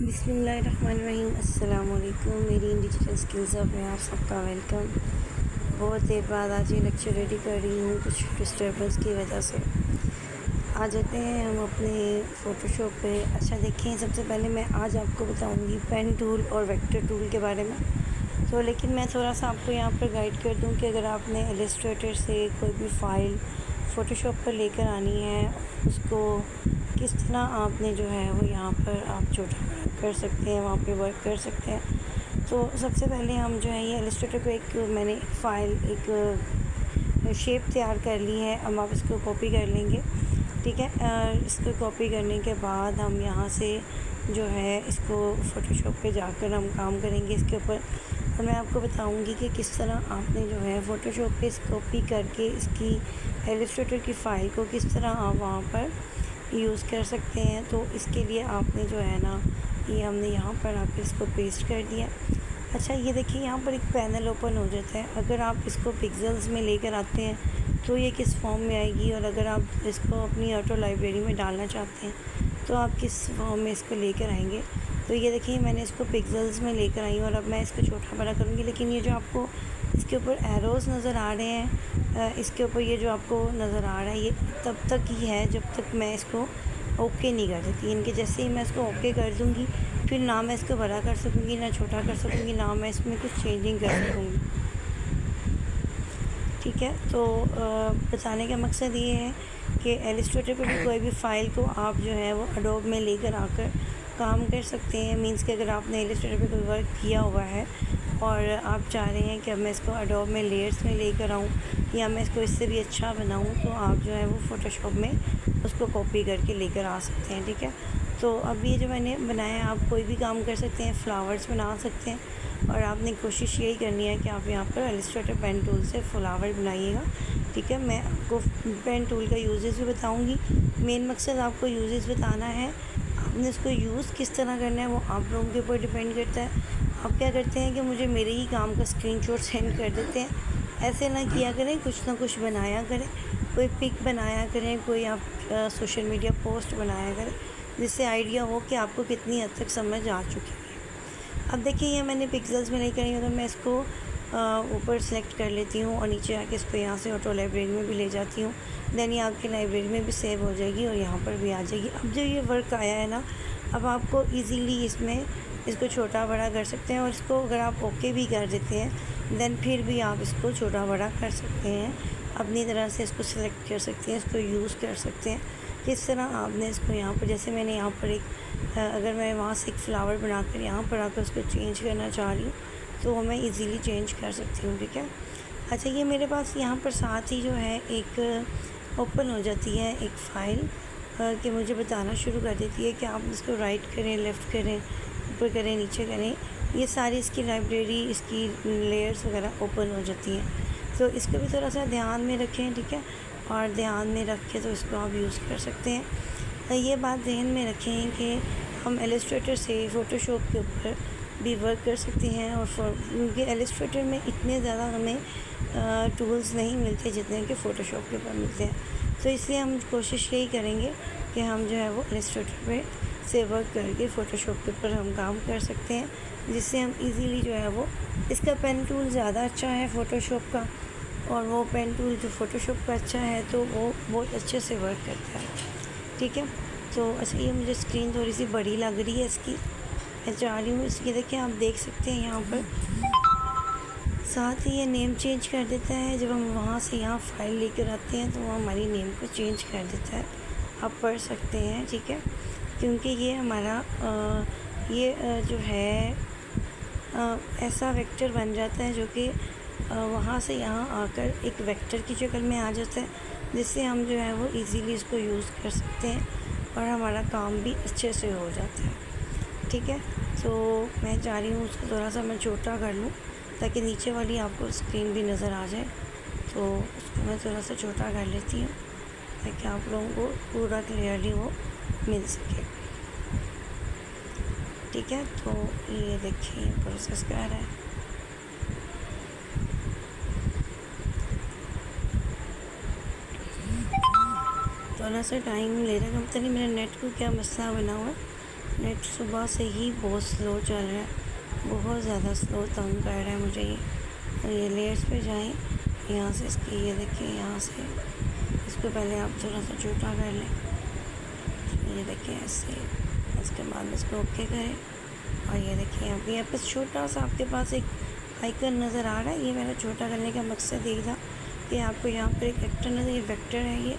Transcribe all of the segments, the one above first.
बिस्मिल्लाहिर्रहमानिर्रहीम। अस्सलाम वालेकुम। मेरी इन डिजिटल स्किल्स में आप सबका वेलकम। बहुत देर बाद आज ये लेक्चर रेडी कर रही हूँ कुछ डिस्टर्बेंस की वजह से। आ जाते हैं हम अपने फ़ोटोशॉप पे। अच्छा देखें, सबसे पहले मैं आज आपको बताऊँगी पेन टूल और वेक्टर टूल के बारे में। तो लेकिन मैं थोड़ा सा आपको यहाँ पर गाइड कर दूँ कि अगर आपने इलस्ट्रेटर से कोई भी फ़ाइल फ़ोटोशॉप पर लेकर आनी है, उसको किस तरह आपने जो है वो यहाँ पर आप छोटा कर सकते हैं, वहाँ पे वर्क कर सकते हैं। तो सबसे पहले हम जो है ये इलस्ट्रेटर पे मैंने एक फ़ाइल एक शेप तैयार कर ली है। अब आप इसको कॉपी कर लेंगे, ठीक है। इसको कॉपी करने के बाद हम यहाँ से जो है इसको फ़ोटोशॉप पे जाकर हम काम करेंगे इसके ऊपर। और मैं आपको बताऊंगी कि किस तरह आपने जो है फ़ोटोशॉप पे कॉपी करके इसकी इलस्ट्रेटर की फ़ाइल को किस तरह आप वहाँ पर यूज़ कर सकते हैं। तो इसके लिए आपने जो है ना, ये हमने यहाँ पर आकर इसको पेस्ट कर दिया। अच्छा ये देखिए, यहाँ पर एक पैनल ओपन हो जाता है। अगर आप इसको पिक्सेल्स में लेकर आते हैं तो ये किस फॉर्म में आएगी, और अगर आप इसको अपनी ऑटो लाइब्रेरी में डालना चाहते हैं तो आप किस फॉर्म में इसको लेकर आएंगे। तो ये देखिए, मैंने इसको पिक्सेल्स में लेकर आई हूँ और अब मैं इसको छोटा बड़ा करूँगी। लेकिन ये जो आपको इसके ऊपर एरोज़ नज़र आ रहे हैं, इसके ऊपर ये जो आपको नज़र आ रहा है, ये तब तक ही है जब तक मैं इसको ओके नहीं कर देती। इनके जैसे ही मैं इसको ओके कर दूँगी, फिर ना मैं इसको बड़ा कर सकूँगी ना छोटा कर सकूँगी, ना मैं इसमें कुछ चेंजिंग कर सकूँगी, ठीक है। तो बताने का मकसद ये है कि इलस्ट्रेटर पे भी कोई भी फ़ाइल को आप जो है वो एडोब में लेकर आकर काम कर सकते हैं। मींस कि अगर आपने इलस्ट्रेटर पे कोई वर्क किया हुआ है और आप चाह रहे हैं कि अब मैं इसको एडोब में लेयर्स में लेकर आऊँ या मैं इसको इससे भी अच्छा बनाऊँ, तो आप जो है वो फ़ोटोशॉप में उसको कॉपी करके लेकर आ सकते हैं, ठीक है। तो अब ये जो मैंने बनाया, आप कोई भी काम कर सकते हैं, फ्लावर्स बना सकते हैं। और आपने कोशिश यही करनी है कि आप यहाँ पर इलस्ट्रेटर पेन टूल से फ्लावर बनाइएगा, ठीक है। मैं आपको पेन टूल का यूजेस भी बताऊँगी। मेन मकसद आपको यूजेस बताना है। आपने इसको यूज़ किस तरह करना है वो आप लोगों के ऊपर डिपेंड करता है। आप क्या करते हैं कि मुझे मेरे ही काम का स्क्रीनशॉट सेंड कर देते हैं। ऐसे ना किया करें, कुछ ना कुछ बनाया करें, कोई पिक बनाया करें, कोई आप सोशल मीडिया पोस्ट बनाया करें, जिससे आइडिया हो कि आपको कितनी हद तक समझ आ चुकी है। अब देखिए, ये मैंने पिक्सेल्स में नहीं करी, तो मैं इसको ऊपर सेलेक्ट कर लेती हूँ और नीचे आके इसको यहाँ से ऑटो लाइब्रेरी में भी ले जाती हूँ। देन ये आपकी लाइब्रेरी में भी सेव हो जाएगी और यहाँ पर भी आ जाएगी। अब जो ये वर्क आया है ना, अब आपको इजीली इसमें इसको छोटा बड़ा कर सकते हैं। और इसको अगर आप ओके भी कर देते हैं, देन फिर भी आप इसको छोटा बड़ा कर सकते हैं, अपनी तरह से इसको सेलेक्ट कर सकते हैं, इसको यूज़ कर सकते हैं। किस तरह आपने इसको यहाँ पर, जैसे मैंने यहाँ पर एक अगर मैं वहाँ से एक फ़्लावर बनाकर यहाँ पर आकर उसको चेंज करना चाह रही हूँ तो वो मैं इजीली चेंज कर सकती हूँ, ठीक है। अच्छा, ये मेरे पास यहाँ पर साथ ही जो है एक ओपन हो जाती है एक फ़ाइल कि मुझे बताना शुरू कर देती है कि आप इसको राइट करें, लेफ़्ट करें, ऊपर करें, नीचे करें। ये सारी इसकी लाइब्रेरी, इसकी लेयर्स वगैरह ओपन हो जाती हैं। तो इसको भी थोड़ा सा ध्यान में रखें, ठीक है। और ध्यान में रख के तो इसको आप यूज़ कर सकते हैं। ये बात ध्यान में रखें कि हम इलस्ट्रेटर से फ़ोटोशॉप के ऊपर भी वर्क कर सकते हैं। और क्योंकि इलस्ट्रेटर में इतने ज़्यादा हमें टूल्स नहीं मिलते जितने कि फ़ोटोशॉप के ऊपर मिलते हैं। तो इसलिए हम कोशिश यही करेंगे कि हम जो है वो इलस्ट्रेटर पे से वर्क करके फ़ोटोशॉप के ऊपर हम काम कर सकते हैं, जिससे हम इजीली जो है वो, इसका पेन टूल ज़्यादा अच्छा है फ़ोटोशॉप का, और वो पेन टूल जो फ़ोटोशॉप का अच्छा है तो वो बहुत अच्छे से वर्क करता है, ठीक है। तो अच्छा, ये मुझे स्क्रीन थोड़ी सी बड़ी लग रही है इसकी, मैं चाह रही हूँ इसकी। देखिए, आप देख सकते हैं यहाँ पर साथ ही ये नेम चेंज कर देता है। जब हम वहाँ से यहाँ फ़ाइल लेकर आते हैं तो वो हमारी नेम को चेंज कर देता है। आप पढ़ सकते हैं, ठीक है, क्योंकि ये हमारा जो है ऐसा वेक्टर बन जाता है जो कि वहाँ से यहाँ आकर एक वेक्टर की शक्ल में आ जाता है, जिससे हम जो है वो इजीली इसको यूज़ कर सकते हैं और हमारा काम भी अच्छे से हो जाता है, ठीक है। तो मैं चाह रही हूँ उसको थोड़ा सा मैं छोटा कर लूँ ताकि नीचे वाली आपको स्क्रीन भी नज़र आ जाए। तो उसको मैं थोड़ा सा छोटा कर लेती हूँ ताकि आप लोगों को पूरा क्लियरली वो मिल सके, ठीक है। तो ये देखिए प्रोसेस कर रहा है। थोड़ा सा टाइम ले रहा है, पता नहीं मेरे नेट को क्या मसला बना हुआ है, नेट सुबह से ही बहुत स्लो चल रहा है, बहुत ज़्यादा स्लो, तंग कर रहा है मुझे ये लेयर्स पे जाएं, यहाँ से इसकी ये देखिए, यहाँ से इसको पहले आप थोड़ा सा छोटा कर लें, ये देखिए ऐसे, इसके बाद इसको ओके करें और ये देखिए यहाँ पे छोटा सा आपके पास एक आइकन नज़र आ रहा है। ये मेरा छोटा करने का मकसद यही था कि आपको यहाँ पर एक वेक्टर नज़र, ये वेक्टर है ये,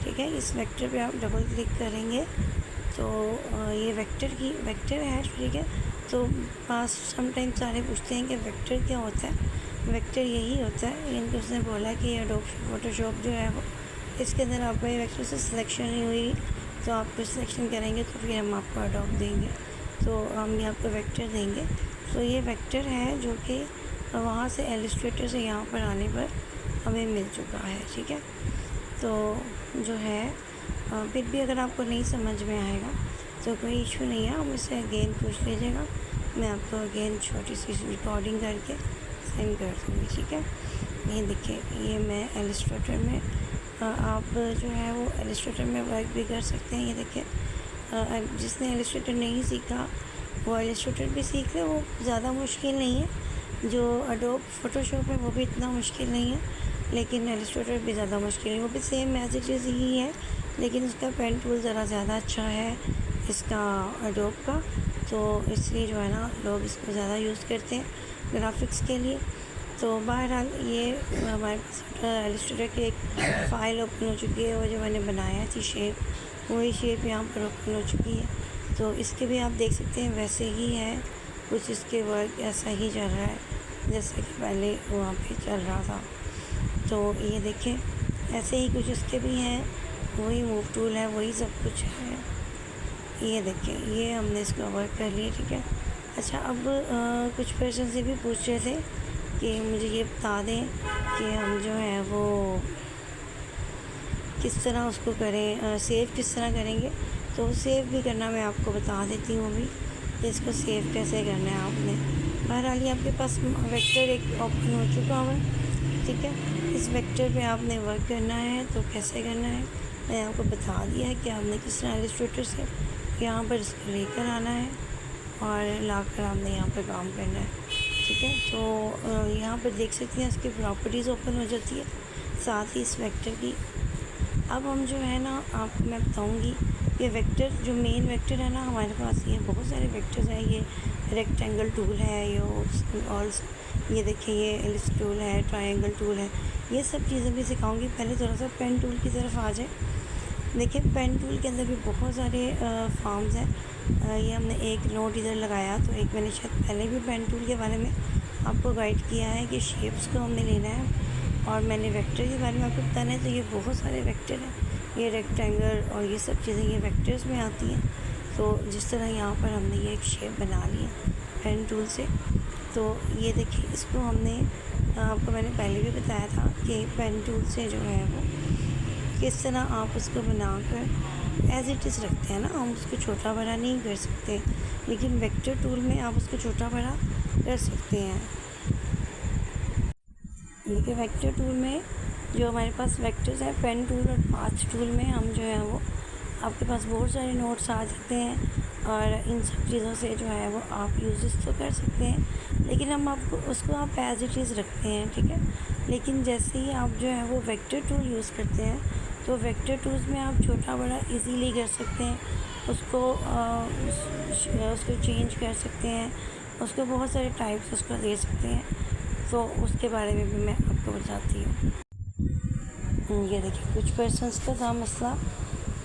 ठीक है। इस वेक्टर पे आप डबल क्लिक करेंगे तो ये वेक्टर है, ठीक है। तो पास समटाइम सारे पूछते हैं कि वेक्टर क्या होता है। वेक्टर यही होता है, इनको उसने बोला कि एडोब फोटोशॉप जो है वो, इसके अंदर आपको ये वेक्टर से सिलेक्शन नहीं हुई तो आप फिर सिलेक्शन करेंगे तो फिर हम आपको एडोब देंगे, तो हम ये आपको वेक्टर देंगे। तो ये वेक्टर है जो कि वहाँ से एलिस्ट्रेटर से यहाँ पर आने पर हमें मिल चुका है, ठीक है। तो जो है फिर भी अगर आपको नहीं समझ में आएगा तो कोई इशू नहीं है, आप मुझसे अगेन पूछ लीजिएगा, मैं आपको अगेन छोटी सी रिकॉर्डिंग करके सेंड कर दूँगी, ठीक है। ये देखिए, ये मैं एलिस्ट्रेटर में, आप जो है वो एलिस्ट्रेटर में वर्क भी कर सकते हैं। ये देखिए, जिसने एलिस्ट्रेटर नहीं सीखा वो एलिस्ट्रेटर भी सीख ले, वो ज़्यादा मुश्किल नहीं है। जो एडोब फोटोशॉप है वो भी इतना मुश्किल नहीं है, लेकिन एलिस्ट्रेटर भी ज़्यादा मुश्किल है, वो भी सेम एज इट इज़ ही है, लेकिन उसका पेन टूल ज़रा ज़्यादा अच्छा है इसका एडोब का, तो इसलिए जो है ना लोग इसको ज़्यादा यूज़ करते हैं ग्राफिक्स के लिए। तो बहरहाल ये हमारे पास एलिस्ट्रेटर की एक फ़ाइल ओपन हो चुकी है, वो जो मैंने बनाया थी शेप, वही शेप यहाँ पर ओपन हो चुकी है। तो इसके भी आप देख सकते हैं वैसे ही है, कुछ इसके वर्क ऐसा ही चल रहा है जैसे कि पहले वहाँ पे चल रहा था। तो ये देखें ऐसे ही कुछ इसके भी हैं, वही मूव टूल है, वही सब कुछ है। ये देखें, ये हमने इसको वर्क कर लिया, ठीक है। अच्छा, अब कुछ पर्सन से भी पूछ रहे थे कि मुझे ये बता दें कि हम जो है वो किस तरह उसको करें, सेव किस तरह करेंगे। तो सेव भी करना मैं आपको बता देती हूँ अभी, इसको सेव कैसे करना है आपने। बहरहाल ये आपके पास वेक्टर एक ओपन हो चुका हुआ है, ठीक है। इस वेक्टर पे आपने वर्क करना है, तो कैसे करना है मैंने आपको बता दिया है कि आपने किस तरह एलिस्ट्रेटर से यहाँ पर इसको लेकर आना है और लाकर आपने यहाँ पर काम करना है, ठीक है। तो यहाँ पर देख सकते हैं इसकी प्रॉपर्टीज़ ओपन हो जाती है, साथ ही इस वेक्टर की। अब हम जो है ना आपको मैं बताऊँगी, ये वेक्टर जो मेन वेक्टर है ना हमारे पास, ये बहुत सारे वेक्टर्स हैं। ये रेक्टेंगल टूल है, ये और ये देखिए ये एलिप्स टूल है, ट्रायंगल टूल है, ये सब चीज़ें भी सिखाऊंगी। पहले थोड़ा सा पेन टूल की तरफ आ जाए। देखिए पेन टूल के अंदर भी बहुत सारे फॉर्म्स हैं। ये हमने एक नोट इधर लगाया, तो एक मैंने शायद पहले भी पेन टूल के बारे में आपको गाइड किया है कि शेप्स को हमने लेना है, और मैंने वेक्टर के बारे में आपको बताना है। तो ये बहुत सारे वेक्टर हैं, ये रेक्टेंगल और ये सब चीज़ें ये वेक्टर्स में आती हैं। तो जिस तरह यहाँ पर हमने ये एक शेप बना ली है पेन टूल से, तो ये देखिए इसको हमने आपको मैंने पहले भी बताया था कि पेन टूल से जो है वो किस तरह आप उसको बनाकर एज इट इज़ रखते हैं ना, हम उसको छोटा बड़ा नहीं कर सकते, लेकिन वेक्टर टूल में आप उसको छोटा बड़ा कर सकते हैं। देखिए वेक्टर टूल में जो हमारे पास वेक्टर्स हैं, पेन टूल और पाथ टूल में हम जो है वो आपके पास बहुत सारे नोट्स आ जाते हैं, और इन सब चीज़ों से जो है वो आप यूज़ तो कर सकते हैं, लेकिन हम आपको उसको आप एज इट इज़ रखते हैं, ठीक है। लेकिन जैसे ही आप जो है वो वेक्टर टूल यूज़ करते हैं, तो वेक्टर टूल्स में आप छोटा बड़ा इजीली कर सकते हैं, उसको चेंज कर सकते हैं, उसको बहुत सारे टाइप्स उसको दे सकते हैं। तो उसके बारे में भी मैं आपको बताती हूँ। ये देखिए कुछ पर्सन्स का था मसला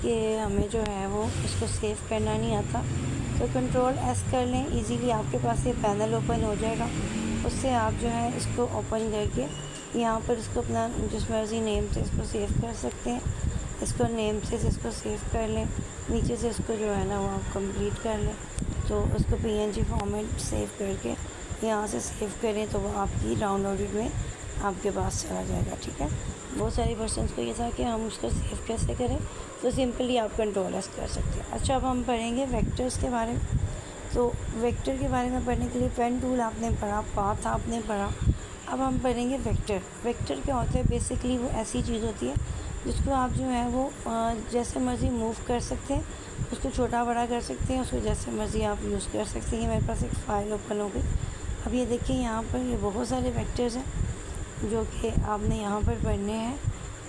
कि हमें जो है वो इसको सेव करना नहीं आता, तो कंट्रोल एस कर लें, इजीली आपके पास ये पैनल ओपन हो जाएगा। उससे आप जो है इसको ओपन करके यहाँ पर इसको अपना जिस मर्ज़ी नेम से इसको सेव कर सकते हैं। इसको नेम से इसको सेव कर लें, नीचे से इसको जो है ना वो आप कंप्लीट कर लें, तो उसको PNG फॉर्मेट सेव करके यहाँ से सेव करें, तो वो आपकी डाउनलोडेड में आपके पास चला जाएगा, ठीक है। बहुत सारी पर्सन्स को ये था कि हम उसको सेव कैसे करें, तो सिंपली आप कंट्रोल एस कर सकते हैं। अच्छा, अब हम पढ़ेंगे वेक्टर्स के बारे में। तो वेक्टर के बारे में पढ़ने के लिए पेन टूल आपने पढ़ा, पाथ आपने पढ़ा, अब हम पढ़ेंगे वेक्टर। वेक्टर क्या होता है, बेसिकली वो ऐसी चीज़ होती है जिसको आप जो है वो जैसे मर्ज़ी मूव कर सकते हैं, उसको छोटा बड़ा कर सकते हैं, उसको जैसे मर्ज़ी आप यूज़ कर सकते हैं। मेरे पास एक फ़ाइल ओपन हो गई। अब ये देखिए यहाँ पर ये बहुत सारे वेक्टर्स हैं जो कि आपने यहाँ पर पढ़ने हैं।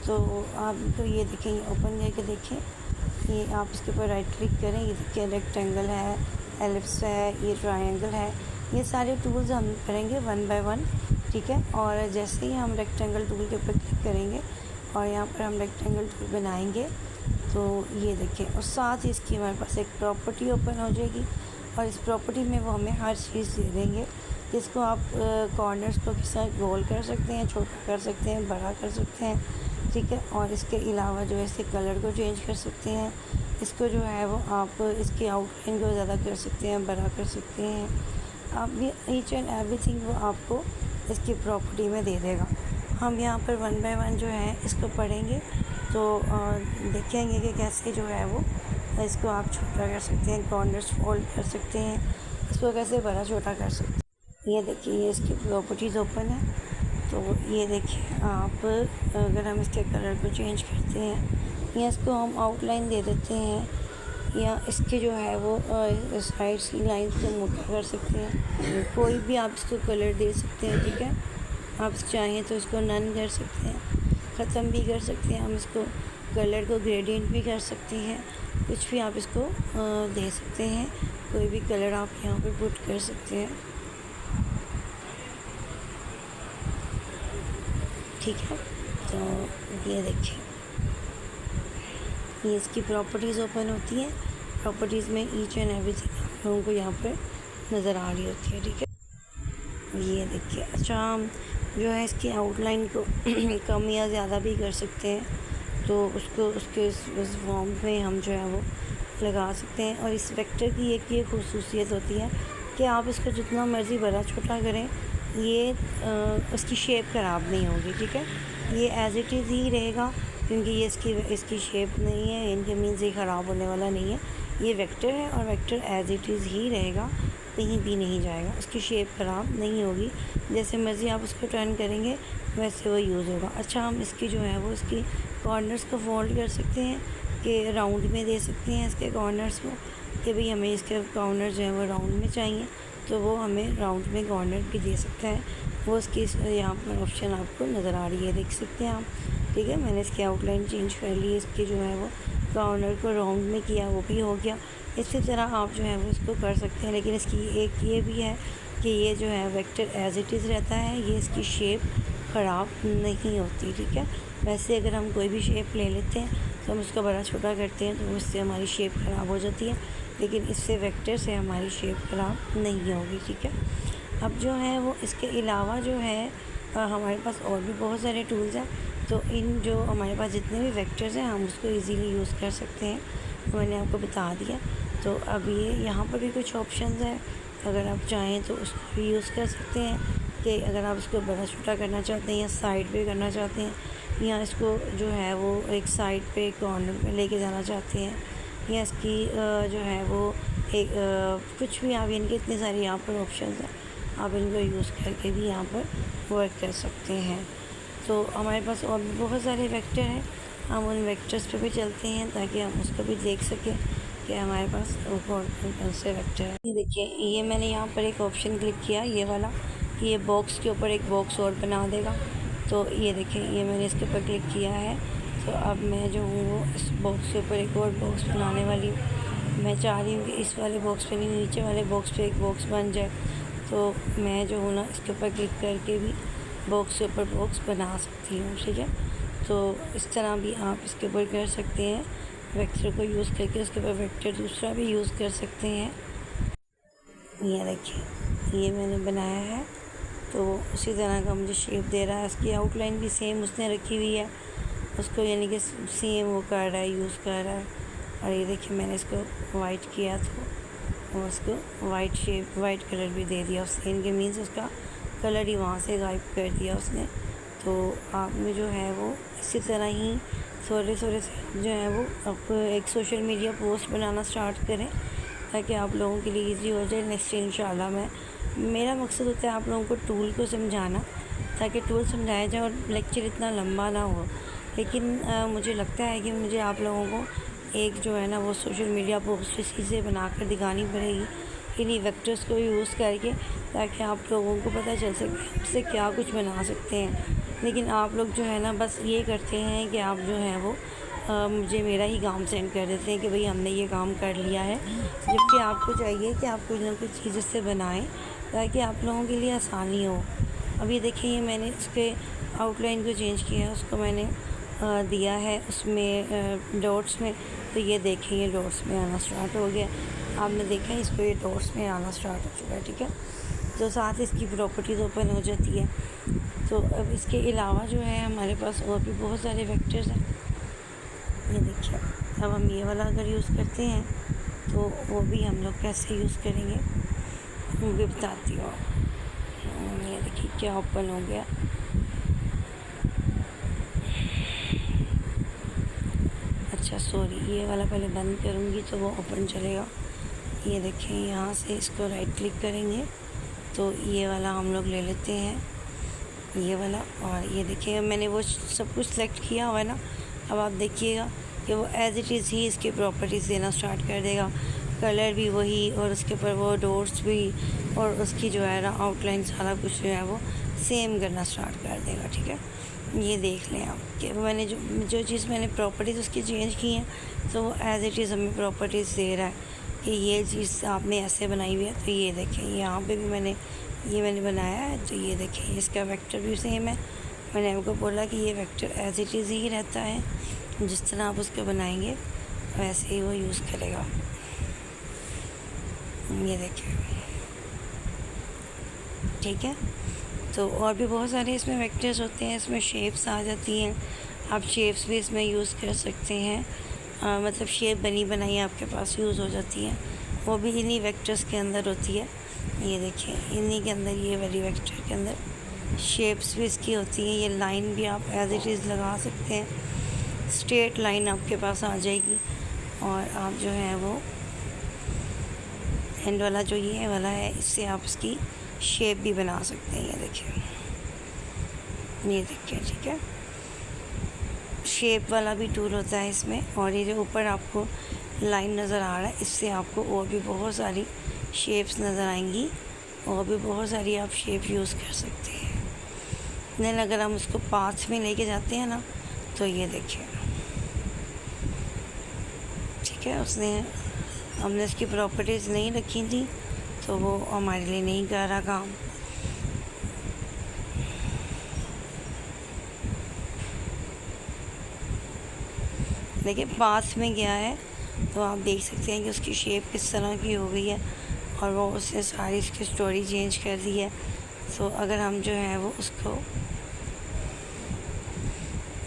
तो आप तो ये देखें, ये ओपन करके देखें, ये आप इसके ऊपर राइट क्लिक करें, ये देखिए रेक्टेंगल है, एलिप्स है, ये ट्रायंगल है। ये सारे टूल्स हम करेंगे वन बाय वन, ठीक है। और जैसे ही हम रेक्टेंगल टूल के ऊपर क्लिक करेंगे और यहाँ पर हम रेक्टेंगल टूल बनाएंगे, तो ये देखें, और साथ ही इसकी हमारे पास एक प्रॉपर्टी ओपन हो जाएगी और इस प्रॉपर्टी में वो हमें हर चीज़ दे देंगे। इसको आप कॉर्नर्स को किस तरह गोल कर सकते हैं, छोटा कर सकते हैं, बड़ा कर सकते हैं, ठीक है। और इसके अलावा जो है इसके कलर को चेंज कर सकते हैं। इसको जो है वो आप इसकी आउटलाइन को ज़्यादा कर सकते हैं, बड़ा कर सकते हैं। आप ये ईच एंड एवरीथिंग वो आपको इसकी प्रॉपर्टी में दे देगा। हम यहाँ पर वन बाय वन जो है इसको पढ़ेंगे, तो देखेंगे कि कैसे जो है वो इसको आप छोटा कर सकते हैं, कॉर्नर्स फोल्ड कर सकते हैं, इसको कैसे बड़ा छोटा कर सकते हैं। ये देखिए, ये इसकी प्रॉपर्टीज़ ओपन है। तो ये देखिए, आप अगर हम इसके कलर को चेंज करते हैं या इसको हम आउटलाइन दे देते हैं या इसके जो है वो साइड्स की लाइन्स को मोटा कर सकते हैं, कोई भी आप इसको कलर दे सकते हैं, ठीक है। आप चाहें तो इसको नन कर सकते हैं, ख़त्म भी कर सकते हैं। हम इसको कलर को ग्रेडियंट भी कर सकते हैं, कुछ भी आप इसको दे सकते हैं, कोई भी कलर आप यहाँ पर पुट कर सकते हैं, ठीक है। तो ये देखिए, ये इसकी प्रॉपर्टीज़ ओपन होती हैं। प्रॉपर्टीज़ में ईच एंड एवरीथिंग आप लोगों को यहाँ पर नज़र आ रही होती है, ठीक है। ये देखिए, अच्छा, हम जो है इसकी आउटलाइन को कम या ज़्यादा भी कर सकते हैं, तो उसको उसके उस फॉर्म में हम जो है वो लगा सकते हैं। और इस वेक्टर की एक ये ख़ुसूसियत होती है कि आप इसको जितना मर्ज़ी बड़ा छोटा करें, ये उसकी शेप ख़राब नहीं होगी, ठीक है। ये एज़ इट इज़ ही रहेगा, क्योंकि ये इसकी शेप नहीं है, इनके मीन्स ये ख़राब होने वाला नहीं है। ये वेक्टर है और वेक्टर एज़ इट इज़ ही रहेगा, कहीं भी नहीं जाएगा, उसकी शेप ख़राब नहीं होगी। जैसे मर्ज़ी आप उसको टर्न करेंगे वैसे वो यूज़ होगा। अच्छा, हम इसकी जो है वो इसकी कॉर्नर्स को फोल्ड कर सकते हैं कि राउंड में दे सकते हैं इसके कॉर्नर्स को, कि भाई हमें इसके कॉर्नर जो है वो राउंड में चाहिए, तो वो हमें राउंड में कॉर्नर भी दे सकता है। वो इसकी यहाँ पर ऑप्शन आपको नज़र आ रही है, देख सकते हैं आप, ठीक है। मैंने इसकी आउटलाइन चेंज कर ली, इसकी जो है वो कॉर्नर को राउंड में किया, वो भी हो गया। इसी तरह आप जो है वो इसको कर सकते हैं, लेकिन इसकी एक ये भी है कि ये जो है वेक्टर एज़ इट इज़ रहता है, ये इसकी शेप ख़राब नहीं होती, ठीक है। वैसे अगर हम कोई भी शेप ले लेते हैं तो हम उसको बड़ा छोटा करते हैं तो उससे हमारी शेप ख़राब हो जाती है, लेकिन इससे वेक्टर से हमारी शेप ख़राब नहीं होगी, ठीक है। अब जो है वो इसके अलावा जो है हमारे पास और भी बहुत सारे टूल्स हैं। तो इन जो हमारे पास जितने भी वेक्टर्स हैं हम उसको इजीली यूज़ कर सकते हैं, तो मैंने आपको बता दिया। तो अब ये यहाँ पर भी कुछ ऑप्शंस हैं, अगर आप चाहें तो उसको भी यूज़ कर सकते हैं कि अगर आप इसको बड़ा छोटा करना चाहते हैं या साइड पे करना चाहते हैं, या इसको जो है वो एक साइड पे कॉर्नर पे लेके जाना चाहते हैं, या इसकी जो है वो एक कुछ भी आप, इनके इतने सारे यहाँ पर ऑप्शंस हैं, आप इनको यूज़ करके भी यहाँ पर वर्क कर सकते हैं। तो हमारे पास और भी बहुत सारे वेक्टर हैं, हम उन वेक्टर्स पे भी चलते हैं ताकि हम उसको भी देख सकें कि हमारे पास कौन कौन से वेक्टर हैं। ये देखिए, ये मैंने यहाँ पर एक ऑप्शन क्लिक किया, ये वाला, कि ये बॉक्स के ऊपर एक बॉक्स और बना देगा। तो ये देखिए, ये मैंने इसके ऊपर क्लिक किया है। तो अब मैं जो हूँ वो इस बॉक्स के ऊपर एक और बॉक्स बनाने वाली हूँ। मैं चाह रही हूँ कि इस वाले बॉक्स पे नहीं, नीचे वाले बॉक्स पे एक बॉक्स बन जाए। तो मैं जो हूँ ना इसके ऊपर क्लिक करके भी बॉक्स के ऊपर बॉक्स बना सकती हूँ, ठीक है। तो इस तरह भी आप इसके ऊपर कर सकते हैं, वेक्टर को यूज़ करके उसके ऊपर वेक्टर दूसरा भी यूज़ कर सकते हैं। ये देखिए, ये मैंने बनाया है, तो उसी तरह का मुझे शेप दे रहा है। इसकी आउटलाइन भी सेम उसने रखी हुई है, उसको यानी कि सेम वो कर रहा है, यूज़ कर रहा है। और ये देखिए, मैंने इसको वाइट किया तो उसको वाइट शेप, वाइट कलर भी दे दिया उसने, इनके मीन्स उसका कलर ही वहाँ से गायब कर दिया उसने। तो आपने जो है वो इसी तरह ही थोड़े थोड़े से जो है वो आप एक सोशल मीडिया पोस्ट बनाना स्टार्ट करें, ताकि आप लोगों के लिए इजी हो जाए। नेक्स्ट इंशाल्लाह मेरा मकसद होता है आप लोगों को टूल को समझाना, ताकि टूल समझाया जाए और लेक्चर इतना लंबा ना हो। लेकिन मुझे लगता है कि मुझे आप लोगों को एक जो है ना वो सोशल मीडिया पोस्ट इसी से बनाकर दिखानी पड़ेगी, इन्हीं वेक्टर्स को यूज़ करके, ताकि आप लोगों को पता चल सके उससे क्या कुछ बना सकते हैं। लेकिन आप लोग जो है ना बस ये करते हैं कि आप जो है वो मुझे मेरा ही काम सेंड कर देते हैं कि भाई हमने ये काम कर लिया है, जबकि आपको चाहिए कि आप कुछ ना कुछ चीज़ इससे बनाएं ताकि आप लोगों के लिए आसानी हो। अब ये देखिए, ये मैंने इसके आउटलाइन को चेंज किया है, उसको मैंने दिया है उसमें डॉट्स में, तो ये देखिए ये डॉट्स में आना स्टार्ट हो गया। आपने देखा है इसको, ये डॉट्स में आना स्टार्ट हो चुका है, ठीक है। तो साथ इसकी प्रॉपर्टीज़ ओपन हो जाती है। तो अब इसके अलावा जो है हमारे पास और भी बहुत सारे वेक्टर्स हैं। ये देखिए, अब हम ये वाला अगर यूज़ करते हैं तो वो भी हम लोग कैसे यूज़ करेंगे वो भी बताती हूँ। ये देखिए क्या ओपन हो गया। अच्छा सॉरी, ये वाला पहले बंद करूँगी तो वो ओपन चलेगा। ये देखें, यहाँ से इसको राइट क्लिक करेंगे तो ये वाला हम लोग ले लेते हैं, ये वाला। और ये देखिए मैंने वो सब कुछ सेलेक्ट किया हुआ है ना। अब आप देखिएगा कि वो एज़ इट इज़ ही इसके प्रॉपर्टीज़ देना स्टार्ट कर देगा, कलर भी वही, और उसके ऊपर वो डॉट्स भी, और उसकी जो है ना आउटलाइन सारा कुछ जो है वो सेम करना स्टार्ट कर देगा, ठीक है। ये देख लें आप कि मैंने जो चीज़ मैंने प्रॉपर्टीज़ उसकी चेंज की हैं, तो वो एज़ इट इज़ हमें प्रॉपर्टीज़ दे रहा है कि ये चीज़ आपने ऐसे बनाई हुई है। तो ये देखें, यहाँ पे भी मैंने बनाया है, तो ये देखें इसका वेक्टर भी सेम है। मैंने आपको बोला कि ये वेक्टर एज़ इट इज़ ही रहता है, जिस तरह आप उसको बनाएंगे वैसे ही वो यूज़ करेगा। ये देखिए, ठीक है। तो और भी बहुत सारे इसमें वेक्टर्स होते हैं, इसमें शेप्स आ जाती हैं, आप शेप्स भी इसमें यूज़ कर सकते हैं। मतलब शेप बनी बनाई आपके पास यूज़ हो जाती है, वो भी इन्हीं वेक्टर्स के अंदर होती है। ये देखिए, इन्हीं के अंदर, ये वाली वेक्टर के अंदर शेप्स भी इसकी होती हैं। ये लाइन भी आप एज इट इज़ लगा सकते हैं, स्ट्रेट लाइन आपके पास आ जाएगी, और आप जो है वो एंड वाला जो ये वाला है, इससे आप इसकी शेप भी बना सकते हैं। ये देखिए, ठीक है। शेप वाला भी टूल होता है इसमें, और ये जो ऊपर आपको लाइन नज़र आ रहा है, इससे आपको और भी बहुत सारी शेप्स नज़र आएंगी, और भी बहुत सारी आप शेप यूज़ कर सकते हैं। देन अगर हम उसको पाथ में लेके जाते हैं ना, तो ये देखिए, ठीक है, हमने इसकी प्रॉपर्टीज़ नहीं रखी थी, तो वो हमारे लिए नहीं कर रहा काम। देखिए पास में गया है, तो आप देख सकते हैं कि उसकी शेप किस तरह की हो गई है, और वो उसने सारी इसकी स्टोरी चेंज कर दी है। तो अगर हम जो है वो उसको,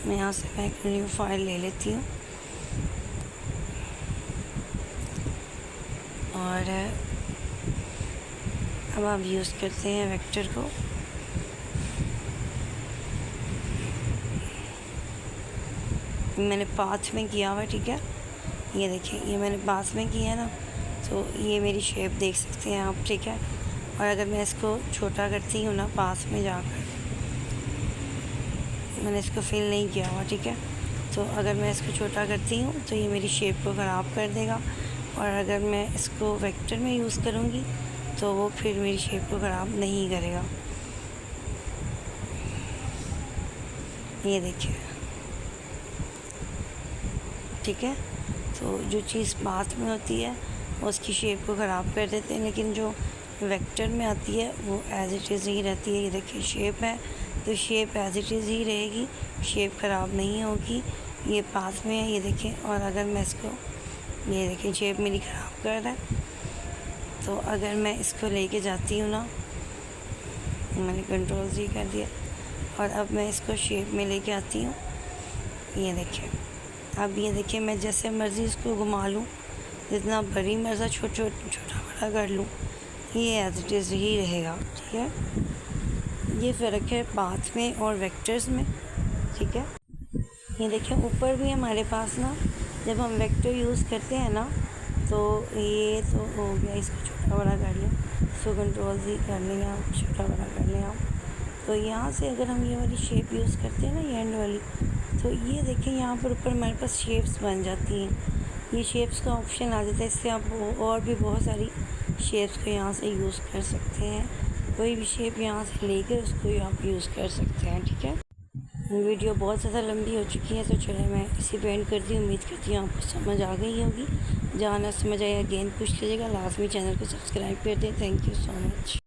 मैं यहाँ से मैं एक न्यू फाइल ले लेती हूँ, और अब आप यूज़ करते हैं वेक्टर को। मैंने पाथ में किया हुआ है, ठीक है। ये देखिए, ये मैंने पाथ में किया है ना, तो ये मेरी शेप देख सकते हैं आप, ठीक है। और अगर मैं इसको छोटा करती हूँ ना, पाथ में जाकर, मैंने इसको फिल नहीं किया हुआ, ठीक है। तो अगर मैं इसको छोटा करती हूँ तो ये मेरी शेप को ख़राब कर देगा, और अगर मैं इसको वेक्टर में यूज़ करूँगी तो वो फिर मेरी शेप को ख़राब नहीं करेगा। ये देखिए, ठीक है। तो जो चीज़ पाथ में होती है वो उसकी शेप को ख़राब कर देते हैं, लेकिन जो वेक्टर में आती है वो एज़ इट इज़ ही रहती है। ये देखिए शेप है, तो शेप एज़ इट इज़ ही रहेगी, शेप ख़राब नहीं होगी। ये पाथ में है, ये देखिए। और अगर मैं इसको, ये देखिए शेप मेरी ख़राब कर रहा है, तो अगर मैं इसको लेके जाती हूँ ना, मैंने कंट्रोल जी कर दिया, और अब मैं इसको शेप में लेके आती हूँ। ये देखिए, अब ये देखिए, मैं जैसे मर्ज़ी इसको घुमा लूँ, जितना बड़ी मर्ज़ा छोटा बड़ा कर लूँ, ये एज इट इज़ ही रहेगा, ठीक है। ये फ़र्क है पाथ में और वेक्टर्स में, ठीक है। ये देखिए ऊपर भी हमारे पास ना, जब हम वेक्टर यूज़ करते हैं ना, तो ये तो हो गया, इसको छोटा बड़ा कर लें, इसको कंट्रोल जी कर लें आप, छोटा बड़ा कर लें आप। तो यहाँ से अगर हम ये वाली शेप यूज़ करते हैं ना, ये एंड वाली, तो ये देखें यहाँ पर ऊपर हमारे पास शेप्स बन जाती हैं। ये शेप्स का ऑप्शन आ जाता है, इससे आप और भी बहुत सारी शेप्स को यहाँ से यूज़ कर सकते हैं। कोई भी शेप यहाँ से लेकर उसको आप यूज़ कर सकते हैं। ठीक है, वीडियो बहुत ज़्यादा लंबी हो चुकी है, तो चलो मैं इसी पे एंड करती हूँ। उम्मीद करती हूँ आपको समझ आ गई होगी। जहाँ ना समझ आए अगेन पूछ लीजिएगा। लास्ट में चैनल को सब्सक्राइब कर दें। Thank you so much.